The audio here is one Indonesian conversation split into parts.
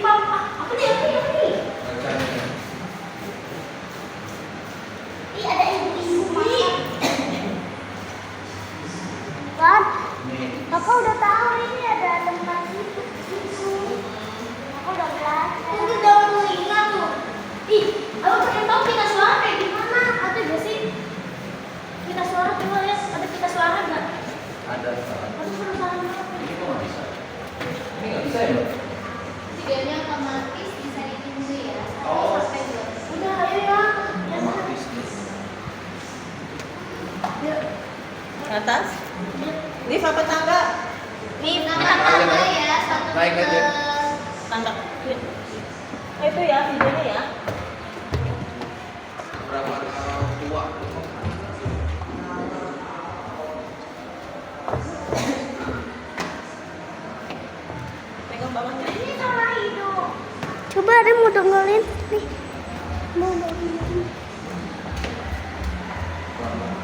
Apa nih? Ih, ada ibu-ibu makan. Kan? Kakak udah tahu ini ada tempat itu. Aku udah belajar. Itu daun telinga tuh. Ih, aku pengen tahu pita suara kayak gimana? Ada gak sih? Pita suara coba lihat. Ada pita suara nggak? Ada. Aku penasaran banget. Ini kok nggak bisa? Ini nggak bisa ya, Mbak? Tiganya otomatis bisa ditunggu ya. Oh. Sampai 2. Udah, ayo ya. Otomatis nih. Yuk. Atas? Lift apa tangga? Nih, Nah, Naik aja, apa naik. ya? Satu Naik ke aja. Tangga. Itu ya videonya ya. Berapa tua? Pegang bawahnya. Ini sama hidup. Coba ada mau dongolin. Nih. Mau dongolin.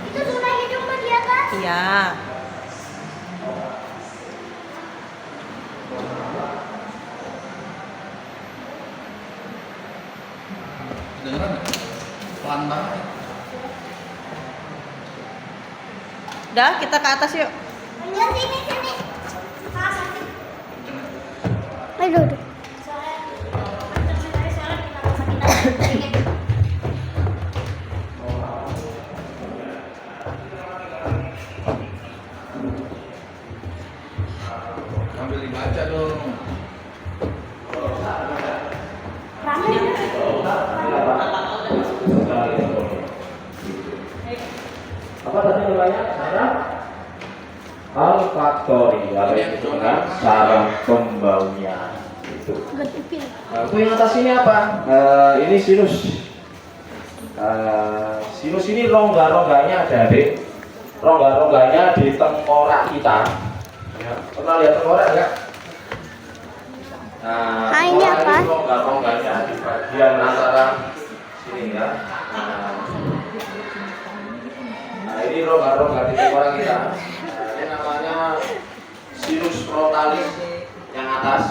Itu zona hidup Mbak, di atas. Iya. Dengeran nggak? Pelan banget. Udah, kita ke atas yuk. Ya, sini, sini. Ah, sakit. Aduh, aduh. Sambil dibaca dong. Rame. Apa tadi namanya? Sarang olfaktori, apa itu kan? Sarang pembaunya itu. Gak dipil. Nah, itu yang atas ini apa? Ini sinus. Sinus ini rongga-rongganya ada, Adik. Rongga-rongganya di tengkorak kita. Ya, pernah lihat tengkorak enggak? Nah, Ah, ini tengkorak apa? itu rongga-rongganya di bagian antara sini ya. Nah, ini rongga-rongga di tengkorak kita. Nah, ini namanya sinus frontalis yang atas.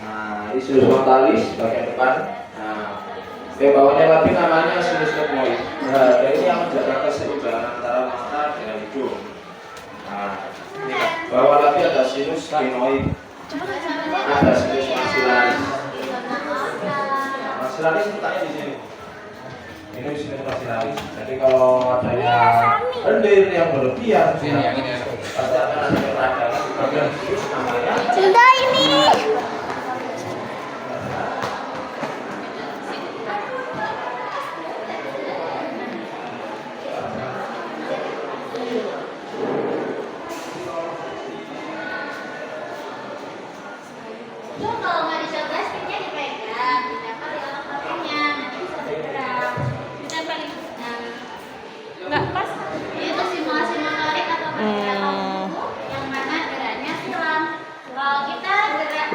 Nah, ini sinus frontalis bagian depan. Nah, yang bawahnya lagi namanya sinus sigmoid. Nah, ini yang menjaga keseimbangan antara mata dengan hidung. Nah, ini bawah lagi ada sinus sphenoid. Ada sinus maxillaris. Nah, maxillaris letaknya di sini. Ini sinus maxillaris. Jadi kalau adanya lendir yang berlebihan, Sini yang ini ya. pasti akan ada peradangan di bagian sinus namanya. Sudah ini. Itu kalau nggak dicoba sticknya dipegang, ditempel di otak papinya, nanti bisa bergerak. Ditempel di Enggak pas. itu simulasi motorik atau pergerakan tubuh yang mana geraknya silang. Kalau kita gerak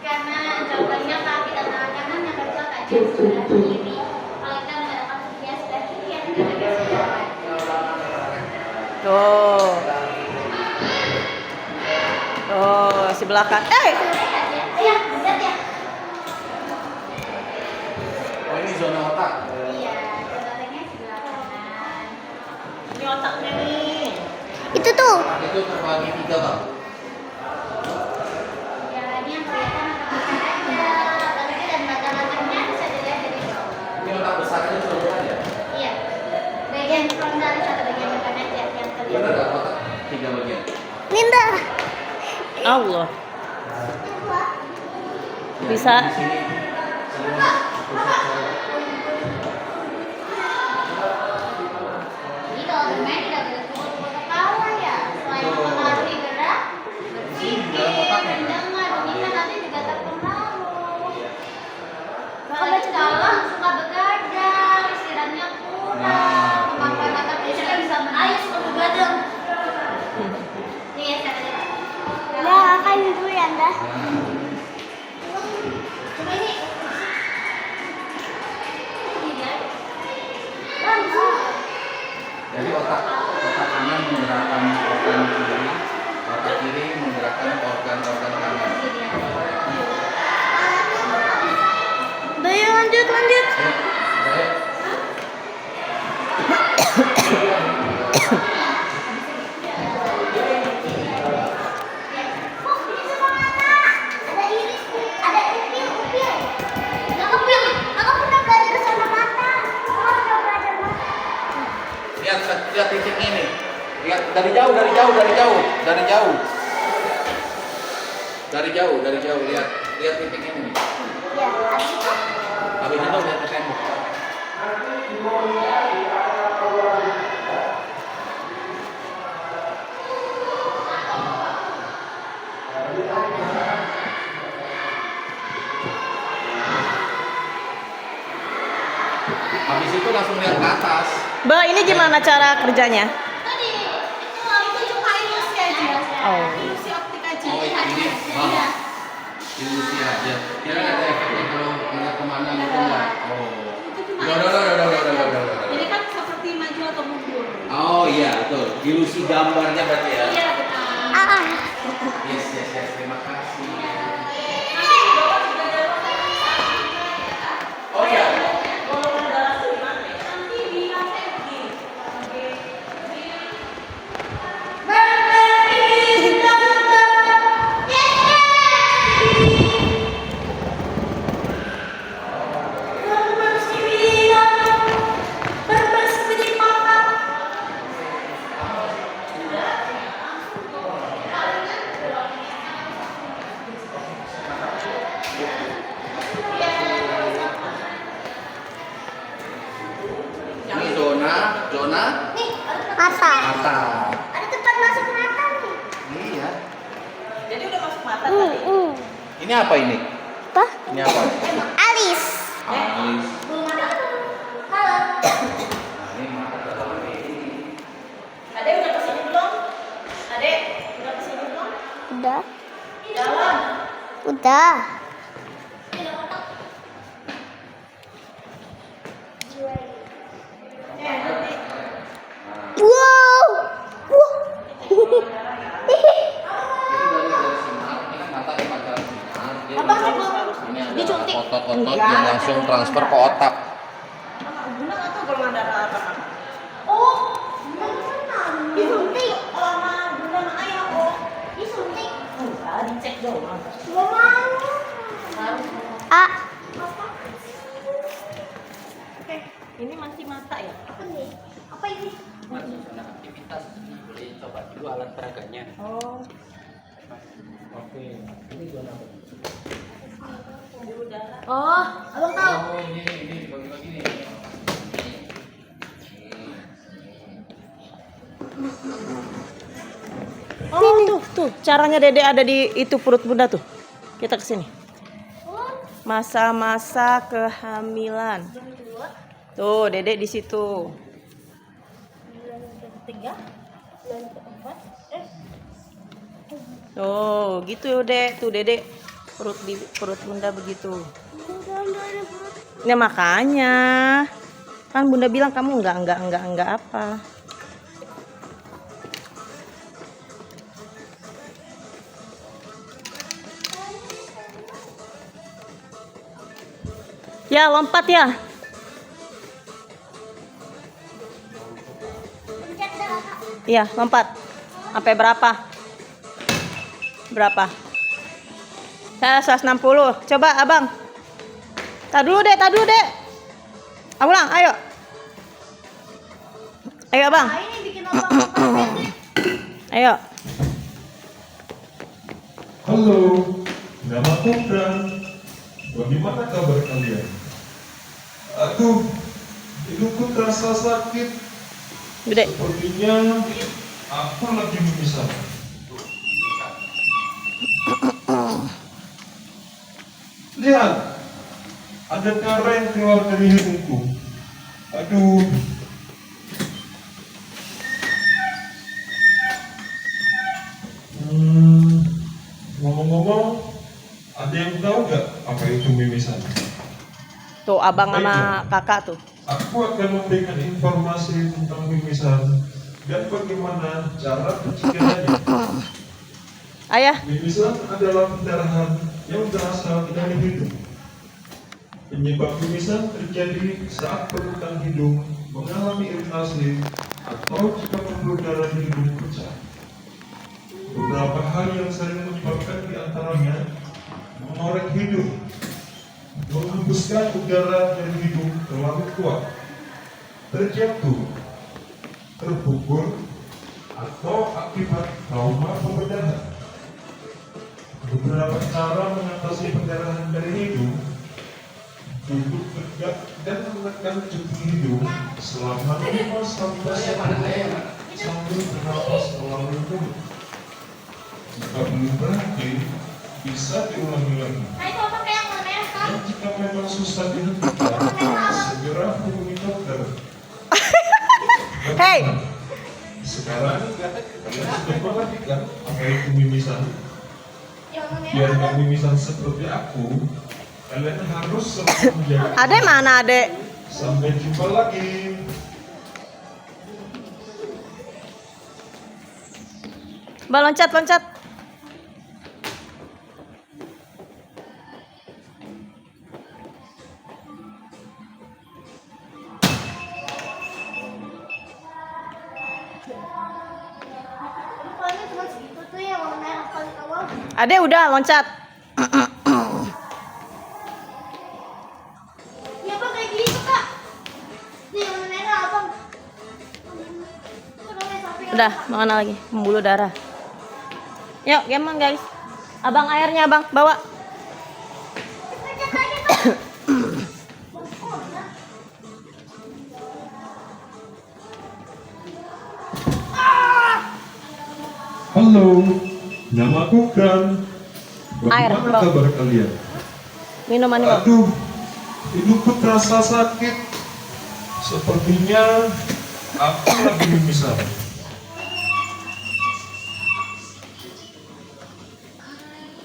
karena contohnya kaki dan tangan kanan yang kerja tajam sebelah kiri. Kalau kita menggerakkan kaki sebelah kiri yang geraknya sebelah kanan. Tuh. Tuh, sebelah kanan. Iya, lihat ya. Oh, ini zona otak. Iya, geraknya sebelah kanan. Ini otaknya nih. Itu tuh. Itu terbagi 3, Bang. Jalannya kelihatan atau bukan aja. Apalagi dan mata-matanya bisa dilihat dari bawah. Ini otak besarnya keseluruhan ya? Iya. Bagian frontalis atau bagian depan aja yang Benar terlihat. nggak otak? 3 bagian. Linda. Allah. Bisa. Di sini. Jadi kalau bermain tidak boleh pukul-pukul kepala ya. Selain mempengaruhi gerak, berpikir, mendengar, mengingat nanti juga terpengaruh. Kalau kalau suka begadang, istirahatnya kurang, kemampuan otak biasanya bisa menayang suka begadang. Nih ya, saya lihat. Udah, akan dulu ya, Anda. Coba ini. dari jauh, dari jauh, dari jauh, dari jauh. Dari jauh, dari jauh, lihat titik ini nih. Ya, habis itu Habis itu lihat ke tembok. Habis itu langsung lihat ke atas. Mbak, ini gimana cara kerjanya? Tadi itu cuma ilusi aja. Oh. Ilusi optik aja. Oh, ini Iya. ilusi aja. Kira ada efeknya kalau ngeliat kemana gitu nggak? Oh. Itu cuma Udah. Jadi kan seperti maju atau mundur. Oh iya betul. Ilusi gambarnya berarti ya. Iya betul. Yes. Terima kasih. Oh iya. Nanti di KPG. Ini zona nih, mata. mata. Ada tempat masuk mata nih. Iya. Jadi udah masuk mata tadi. Ini apa ini? Apa? Ini apa? Alis. Alis. Belum ada. Halo. Nah, ini mata dalam ini. Adek udah kesini belum? Adek udah kesini belum? Udah. Jalan. Udah. Wow. Dari sinar, ini kan mata dipancar sinar. Dia Apa sih, langsung- Bu? Ini ada Disuntik? otot-otot yang langsung transfer ke otak. Benar atau golongan darah apa? Oh, disuntik. Lama bunda sama ayah kok. Disuntik. Enggak, dicek doang. Gak mau. Ah. Ini masih mata ya? Apa nih? Apa ini? Masuk zona aktivitas, boleh coba dulu alat peraganya. Oh. Oke, ini zona apa? Oh, abang tahu. Oh, ini dibagi-bagi nih. Oh, tuh. Caranya Dede ada di itu perut bunda tuh. Kita kesini. Masa-masa kehamilan. Tuh, Dede di situ. Tuh, gitu Dek. Tuh Dede perut bunda begitu. Ya makanya. Kan bunda bilang kamu enggak apa. Ya, lompat ya. Iya, lompat. Sampai berapa? Berapa? Saya 160. Coba, Abang. Tak dulu, Dek. Ulang, ayo. Ayo, Abang. Ini bikin abang Ayo. Halo, nama Kopra. Bagaimana kabar kalian? Aduh, hidupku terasa sakit. Gede. Sepertinya aku lagi memisah. Lihat, ada darah yang keluar dari hidungku. Aduh. Ngomong-ngomong, ada yang tahu nggak apa itu mimisan? Tuh, Abang sama kakak tuh. Aku akan memberikan informasi tentang mimisan dan bagaimana cara pencegahannya. Ayah. Mimisan adalah pendarahan yang berasal dari hidung. Penyebab mimisan terjadi saat permukaan hidung mengalami iritasi atau jika pembuluh darah di hidung pecah. Beberapa hal yang sering menyebabkan diantaranya mengorek hidung, menghembuskan udara dari hidung terlalu kuat, terjatuh, terbungkur, atau atau akibat trauma pembedahan. Beberapa cara mengatasi pendarahan dari hidung: duduk tegak dan menekan jungkir hidung selama 5 sampai 10 menit sambil bernapas melalui mulut. Jika belum berhenti, bisa diulangi lagi. Nah itu apa kayak yang mana kan? Dan jika memang susah dihentikan, segera hubungi dokter. Hey. Sekarang kalian sudah perhatikan apa itu mimisan? Yang mana Biar nggak mimisan seperti aku, kalian harus selalu menjaga. Adek mana adek? Sampai jumpa lagi. Mbak loncat loncat. Rupanya cuma segitu tuh yang warna merah paling awal. Adek udah loncat. Ya apa kayak gitu kak? Nih yang warna merah abang. Udah, mana lagi? Pembuluh darah. Yuk, gaman guys. Abang airnya abang, bawa. Halo, nama aku Kran. Air, Bagaimana Bang. kabar kalian? Minuman ini bang. Aduh, hidupku terasa sakit. Sepertinya aku lagi mimisan.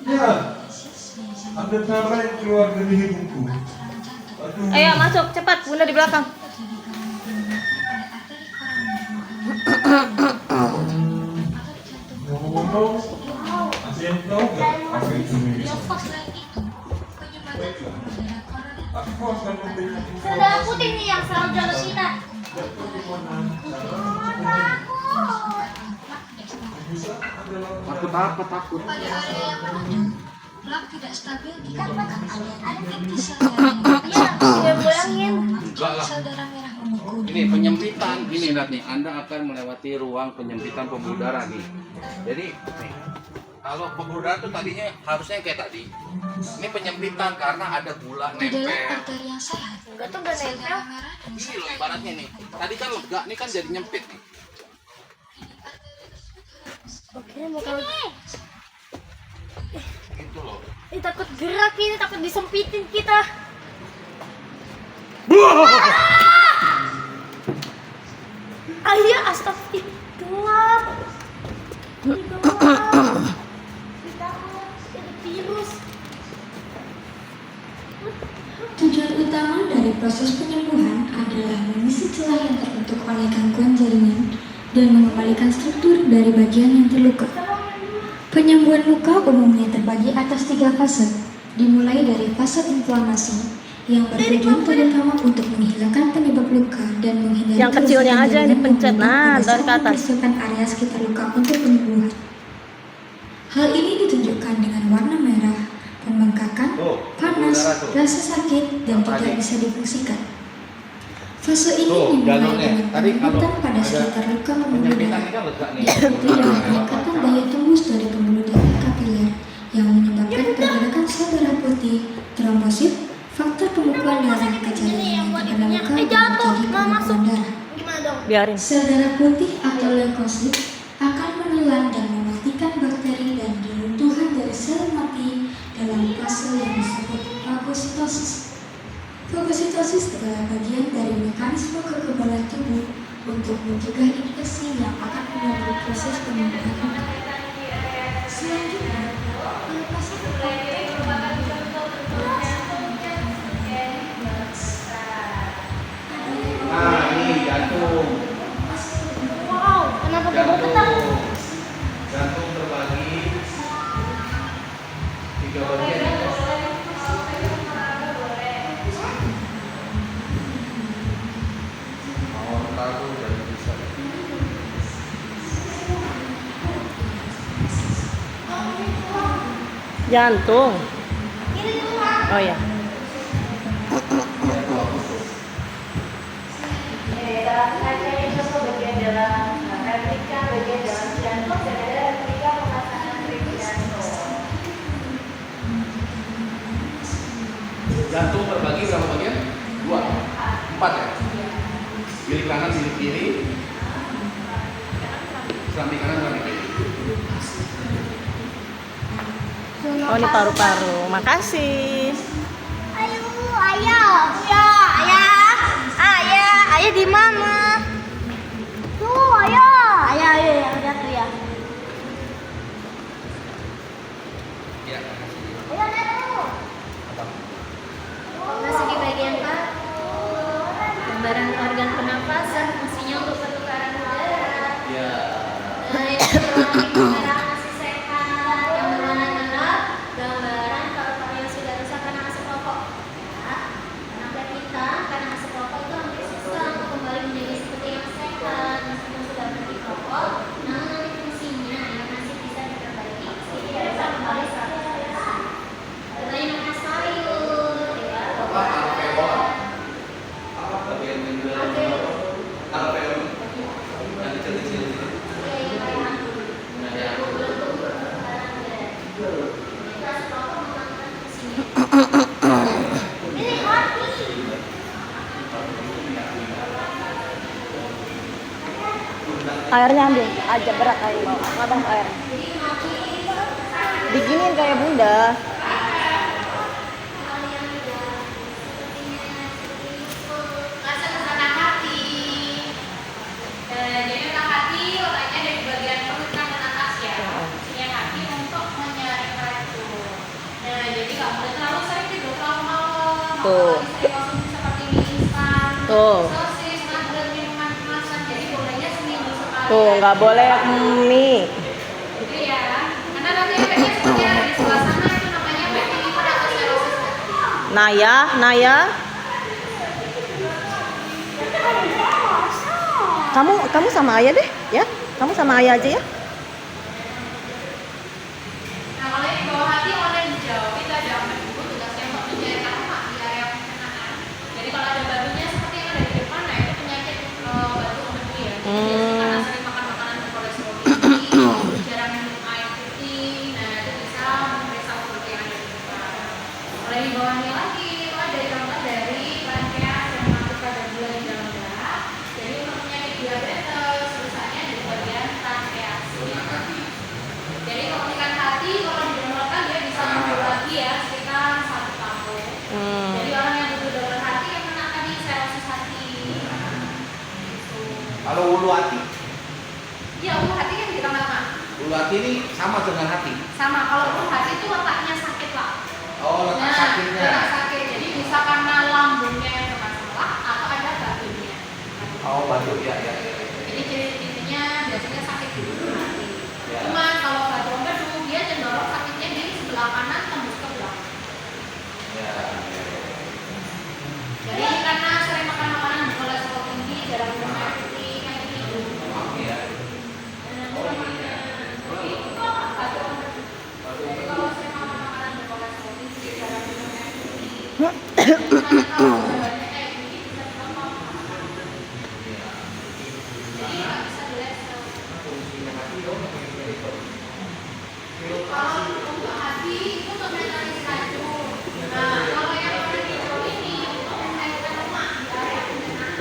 Ya, ada darah yang keluar dari hidungku. Aduh, Ayo masuk cepat, bunda di belakang. ngomong-ngomong, ada yang tahu nggak apa itu mimisan? Aku akan memberikan Saudara informasi. putih nih yang selalu jaga kita. Dan bagaimana cara Takut. mimisan adalah Takut apa takut? Pada area yang mengandung lab tidak stabil dikarenakan ada inti sel darah yang Iya, dia bayangin. Enggak lah. sel darah merah membeku. Ini penyempitan, gini lihat nih, Anda akan melewati ruang penyempitan pembuluh darah nih. Jadi, nih, kalau pembuluh darah tuh tadinya harusnya kayak tadi. Ini penyempitan karena ada gula Di dalam nempel. arteri yang sehat, Enggak tuh gak sel nempel. darah merah dan Ini sel loh ibaratnya nih. Tadi kan lega, ini kan jadi nyempit nih. Oke, mau kalau Gitu loh. ini takut gerak ini, takut disempitin kita. Ayah, astagfirullah. Ini gelap. Kita ada virus. Tujuan utama dari proses penyembuhan adalah mengisi celah yang terbentuk oleh gangguan jaringan dan mengembalikan struktur dari bagian yang terluka. Penyembuhan luka umumnya terbagi atas 3 fase, dimulai dari fase inflamasi yang bertujuan terutama untuk menghilangkan penyebab luka dan menghindari Yang kecilnya kerusakan aja jaringan dipencet. maupun Nah, pada dari saat ke atas. mempersiapkan area sekitar luka untuk penyembuhan. Hal ini ditunjukkan dengan warna merah, pembengkakan, panas, rasa sakit, dan tidak bisa difungsikan. Fase ini Tuh, dimulai jalurnya. dengan Tadi kalau penyempitan pada ada sekitar luka pembuluh penyempitan darah, ini kan lega nih. diikuti dengan peningkatan daya tembus dari pembuluh darah kapiler yang menyebabkan pergerakan sel darah putih, trombosit, faktor pembukaan darah ke jaringan yang terkena luka dan jatuh, terjadi mau masuk. pembekuan darah. Gimana dong? Biarin. Sel darah putih atau leukosit akan menelan dan mematikan bakteri dan runtuhan dari sel mati dalam fase yang disebut fagositosis. Fagositosis adalah bagian dari mekanisme kekebalan tubuh untuk mencegah infeksi yang akan mengganggu proses penyembuhan luka. Selanjutnya, pelepasan Nah, ini jantung. Wow, kenapa gue getar? Jantung terbagi 3 bagian. Aorta tuh dari bisa. Jantung. Ini di rumah. Oh ya. Dalam kaca itu bagian dalam, replika bagian dalam Jantung terbagi berapa bagian? 2, 4 ya. Bilik kanan, bilik kiri. Serambi kanan, serambi kiri. Oh, ini paru-paru. Makasih. Ayo, ayah. Ya, ayah. Ayah di mana? Tuh, ayah. Ayah, lihat tuh ya. Ya. Ayah, lihat tuh. Masih di bagian paru, gambaran organ pernapasan, fungsinya untuk pertukaran udara. Ya. Nah, ini gambaran masih sehat, yang berwarna gelap, gambaran paru-paru yang sudah rusak karena asap rokok. Ya, anak kita karena asap rokok itu hampir susah untuk kembali menjadi seperti yang sehat meskipun sudah berhenti rokok. Namun nanti fungsinya yang masih bisa diperbaiki sehingga bisa kembali seperti biasa. Contohnya makan sayur, ya. Apa alveola? Apa bagian yang alveola? Yang kecil-kecil itu. Nah, ya. Ini hati. Airnya ambil aja, berat air mau. Ngabang air. Diginin kayak bunda. Masuk ke sana hati. Jadi otak hati letaknya ada di bagian perut kanan atas ya. Fungsinya hati untuk menyaring racun. Nah, jadi nggak boleh terlalu sering tidur terlalu malam. Tuh. Apalagi sering konsumsi seperti mie instan, Tuh. sosis, nugget, minuman kemasan. Jadi bolehnya seminggu sekali. Tuh, nggak boleh mie. Gitu ya. Karena nanti efeknya seperti ada di sebelah sana itu namanya fatty liver atau cirrhosis. Naya. Kamu sama ayah deh, ya. Kamu sama ayah aja ya. Nah, kalau yang di bawah hati warna hijau itu ada ambebu, tugasnya untuk mencairkan lemak di area pencernaan. Jadi kalau ada batunya seperti yang ada di depan, nah itu penyakit batu ambebu ya. Jadi biasanya karena sering makan makanan berkolesterol tinggi, jarang minum air putih, nah itu bisa memeriksa seperti yang ada di depan. Kalau yang di bawahnya lagi itu ada contoh dari pankreas yang masuk pada gula di dalam darah. Jadi untuk penyakit diabetes, rusaknya di bagian pankreas. Jadi kalau ikan hati kalau didonorkan dia bisa mundur lagi ya sekitar 1 tahun. Jadi orang yang butuh donor hati yang kena tadi serosis hati. Gitu. Kalau ulu hati, Iya, ulu hati kan di tengah-tengah. ulu hati ini sama dengan hati. Sama kalau ulu hati itu letaknya sakit lah. Oh, letak Nah, sakitnya. letak sakit. Jadi bisa karena lambungnya yang bermasalah atau ada batunya. Oh, batu ya. Jadi ciri-cirinya biasanya sakit di ulu hati. Ya. Cuma kalau batu empedu dia cenderung sakitnya di sebelah kanan tembus ke belakang. Ya. Jadi karena sering makan makanan berkolesterol tinggi, jarang minum air putih, kayak gitu. Ya. Jadi kalau sering makan makanan berkolesterol tinggi, jarang minum air putih. Kalau banyak kayak gini bisa gampang. Jadi nggak bisa dilesel. Kalau untuk hati itu untuk netralisir racun. Nah, kalau yang warna hijau ini untuk mencairkan lemak di area pencernaan.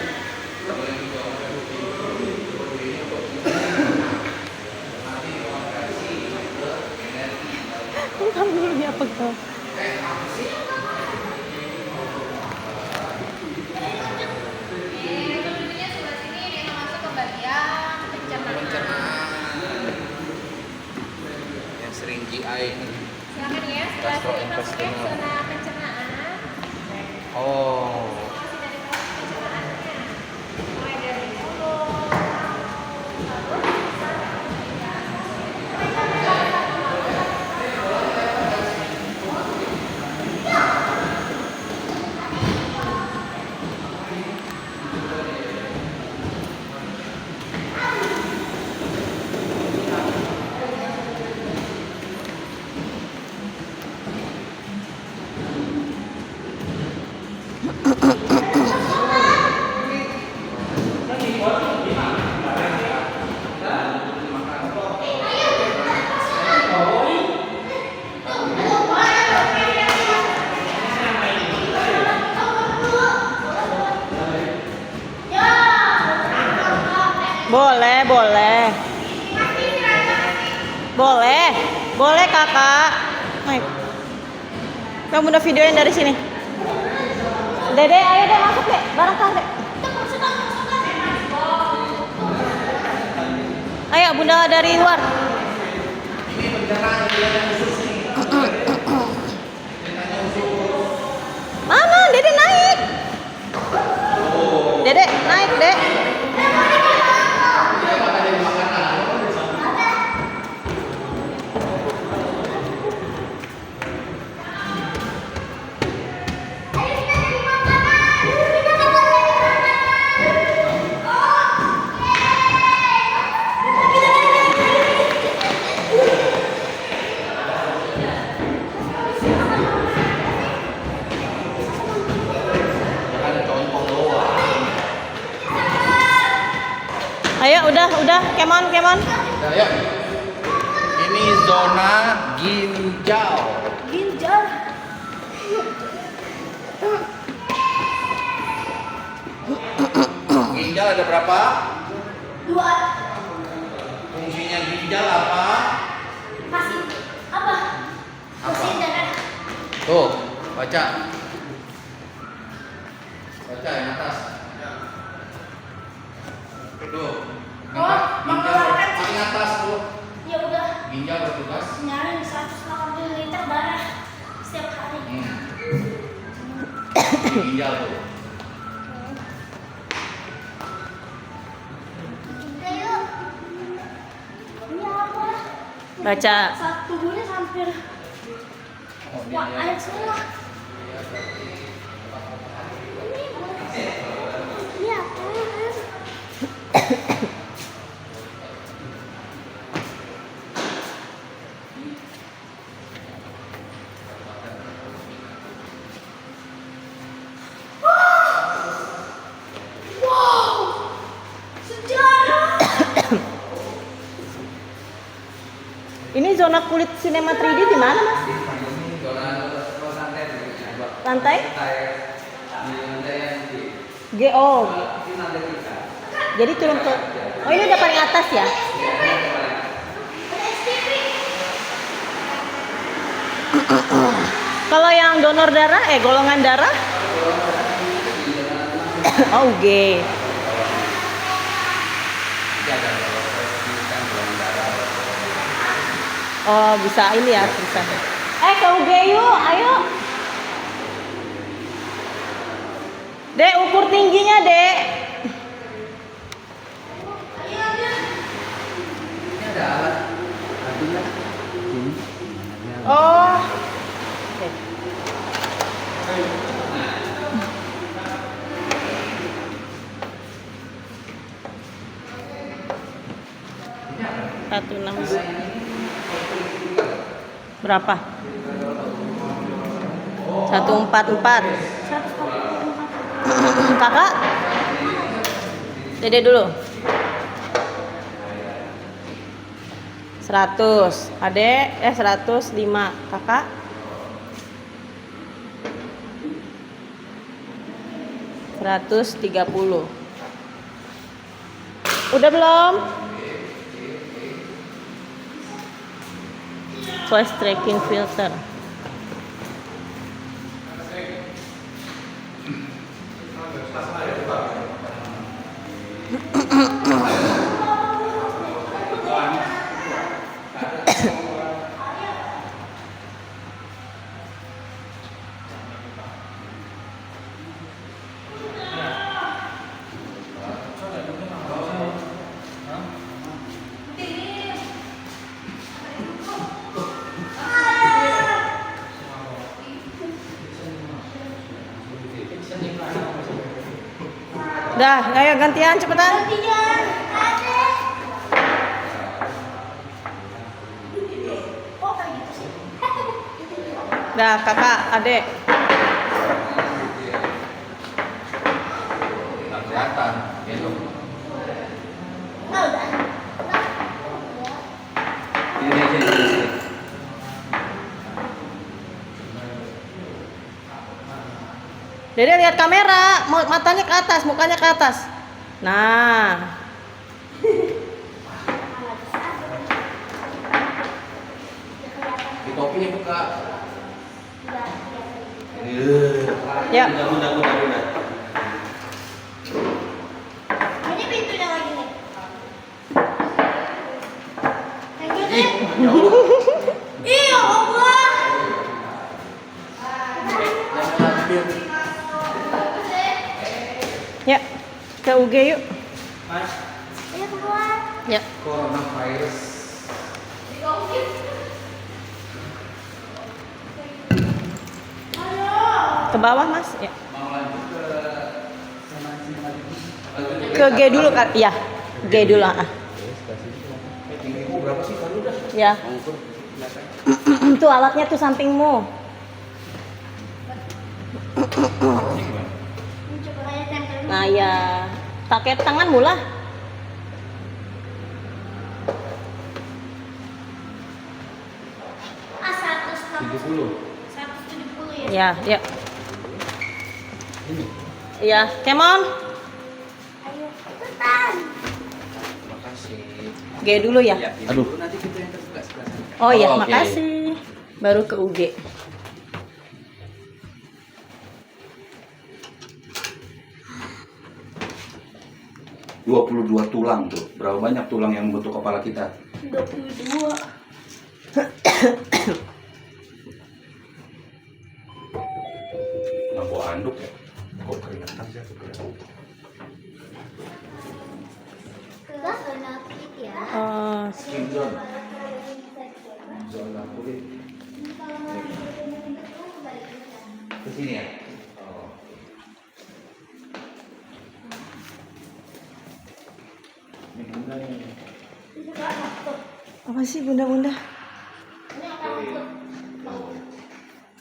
Kamu dia pegang. Ini dulunya sebelah sini dia masuk ke bagian pencernaan. Yang sering GI ini. Silakan ya, sebelah sini masuknya ke zona pencernaan. Oh. Masih dari proses pencernaannya. Mulai dari mulut, Boleh, boleh. Boleh. Boleh, Kakak. Naik. Kamu udah videoin dari sini. Dede, ayo deh masuk deh. Bareng Kak, Dek. Ayo, Bunda dari luar. Ini bencana yang khusus nih. Mana? Dede naik. Dede naik, Dek. Ayo, udah, kemon. Nah, yuk. Ini zona ginjal. Ginjal. Ginjal ada berapa? 2. Fungsinya ginjal apa? Masih apa? Mesin darah. Tuh, baca. Baca yang atas. Tuh. mengeluarkan Paling atas tuh. Ya udah. Ginjal bertugas. Nyaring 180 liter darah setiap hari. Ini ginjal tuh. Udah yuk. Ini apa? Baca. Satu tubuhnya hampir. Oh, Wah, ini air semua. Ini apa? Wow, sejarah. Ini zona kulit sinema 3D di mana, Mas? Lantai? GO. Jadi turun ke. Oh, ini udah paling atas ya? Kalau yang donor darah, golongan darah? Oh, G. Oh, bisa ini ya, bisa. Ke UG yuk, ayo. Dek, ukur tingginya, Dek. Oh. Oke. Satu enam. Berapa? 144. Kakak? Dede dulu. 100. Adek 105. Kakak? 130. Udah belum? Voice tracking filter. Dah, ayo gantian cepetan. Gantian. Adek. Oh, kayak gitu sih. Dah, kakak, adek. Nggak kelihatan, gitu. Nah, udah. Ini. Dede lihat kamera, matanya ke atas, mukanya ke atas. Nah. Ini buka. Ya. Udah. Ini pintunya lagi nih. Ih, ya Allah. Iya, Allah. Ya. Ke UG yuk. Ayo keluar. Ya. Coronavirus. Ke bawah, Mas. Ya. Mau lanjut ke Ke G dulu kan? Iya. G dulu, ah. tinggimu berapa sih tadi udah? Ya. Mau ukur belakang. Tuh alatnya tuh sampingmu. Ini gimana? Ini coba kayak tempel. Nah, ya. Pakai tanganmu lah. Ah, 170 ya. Ya, ya. Iya, come on. Ayo, cepetan. Makasih. G dulu ya. Aduh. Nanti kita yang terbuka sebelah sana. Oh iya, Oh, oke. makasih. Baru ke UG. Dua tulang tuh. Berapa banyak tulang yang membentuk kepala kita? 22. Nggak bawa anduk ya? Kok keringetan sih aku kira. Kelas benefit ya. Skin zone. Zona kulit. Ke sini ya? Oh. Ini bunda nih. Apa sih bunda-bunda?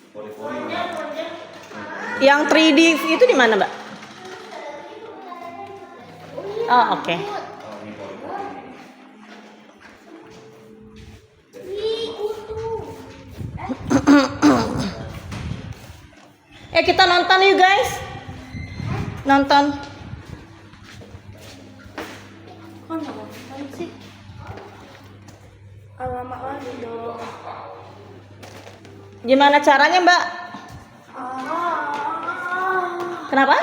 Pori-pori. Yang 3D itu di mana, Mbak? Oh, oke. Oh, ini pori-pori. Ih, kutu. Kita nonton yuk, guys. Nonton. Kok nggak nonton sih? Alamak lagi dong. Gimana caranya, Mbak? Kenapa?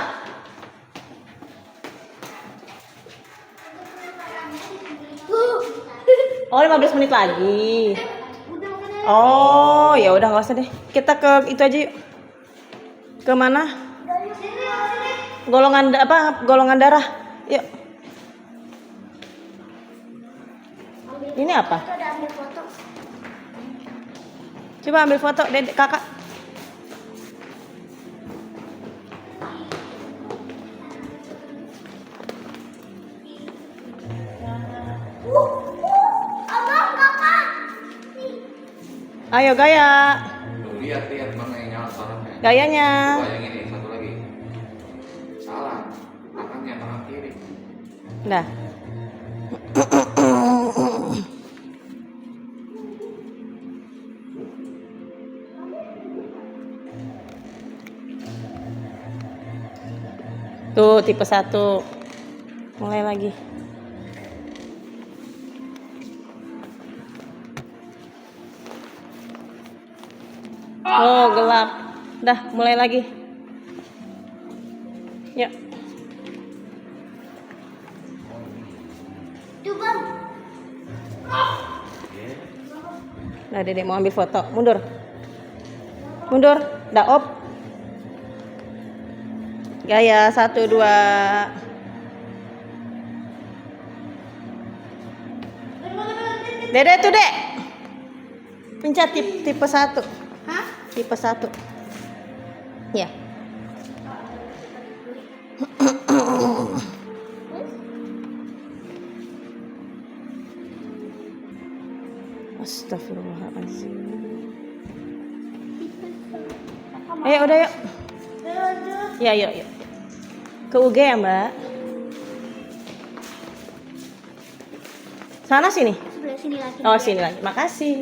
Oh, 15 menit lagi. Oh, ya udah nggak usah deh. Kita ke itu aja yuk. Ke mana? Golongan darah. Yuk. Ini apa? Kita udah ambil foto. Coba ambil foto, Dedek, Kakak. Abang, kakak. Ayo gaya. Tuh, lihat mana yang nyala sarafnya. Gayanya. Coba yang ini satu lagi. Salah. Tangannya tangan kiri. Dah. Tuh tipe 1. Mulai lagi. Oh, gelap. Dah, mulai lagi. Yuk. Tuh, Bang. Nah, Dedek mau ambil foto. Mundur. Mundur. Dah, op. Gaya 1, 2. Dedek tuh, Dek. Pencet tipe 1. Hah? Tipe 1. Ya. Astagfirullahaladzim. Ayo udah yuk. Ya yuk yuk. Ke UG ya Mbak. Sana sini. Sebelah sini lagi. Oh sini lagi. Makasih.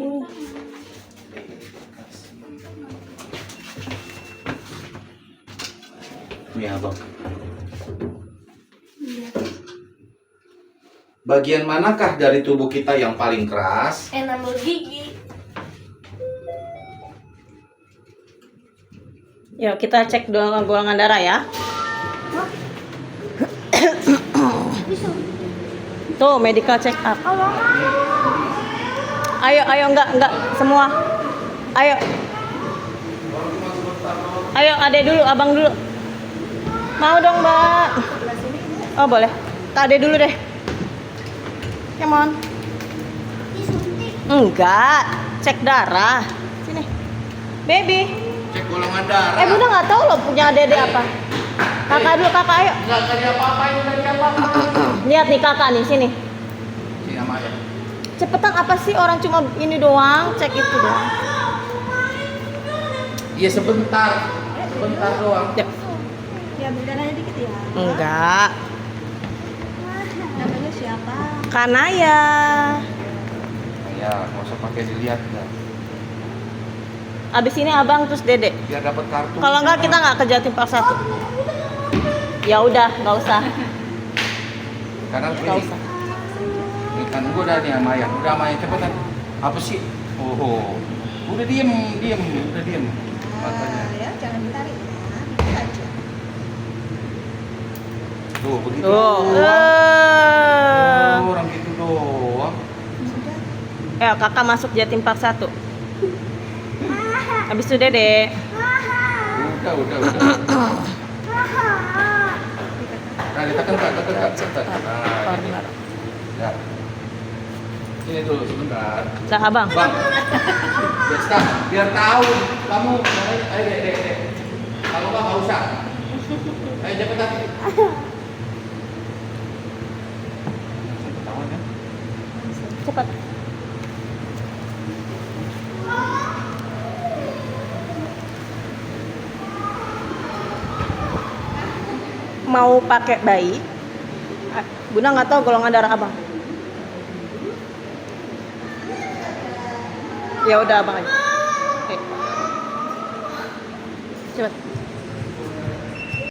Ini abang. Bagian manakah dari tubuh kita yang paling keras? Enamel gigi. Yuk kita cek golongan darah ya. Tuh medical check up. Ayo enggak semua. Ayo adek dulu, abang dulu. Mau dong mbak. Oh boleh. Kak adek dulu deh. Come on. Enggak, cek darah. Sini. Baby. Cek golongan darah. Bunda nggak tahu loh punya adek apa. Kakak dulu, kakak ayo. Enggak ada apa-apain, udah ada apa-apain. Lihat nih kakak nih, sini. Sini sama ayah. Cepetan apa sih orang cuma ini doang, cek itu doang. Iya sebentar doang. Ya. Ya beneran dikit ya. Enggak. Namanya siapa? Kanaya. Ya, nggak usah pakai dilihat dah. Abis ini abang terus dedek. Biar dapat kartu. Kalau enggak kita nggak ke Jatim Park 1. Ya udah, nggak usah. Karena Nggak ini, usah. ini kan gua udah nih sama ayah. Udah sama ayah cepetan. Apa sih? Oh, udah diem. Makanya. Ya, jangan ditarik ya. Aja. Tuh, begitu. Tuh. Orang gitu doang. Ya, kakak masuk Jatim Park 1. Habis itu dedek. Udah. Nah, ditekan. Nah, ini. Ya. Ini dulu sebentar. Dah abang. Bang. Biar tahu kamu. Ayo, dek. Kalau nggak usah. Ayo cepetan. Ketahuan ya. Cepat. Mau pakai bayi? Bunda nggak tahu golongan darah abang. Ya udah abang aja. Oke. Cepat.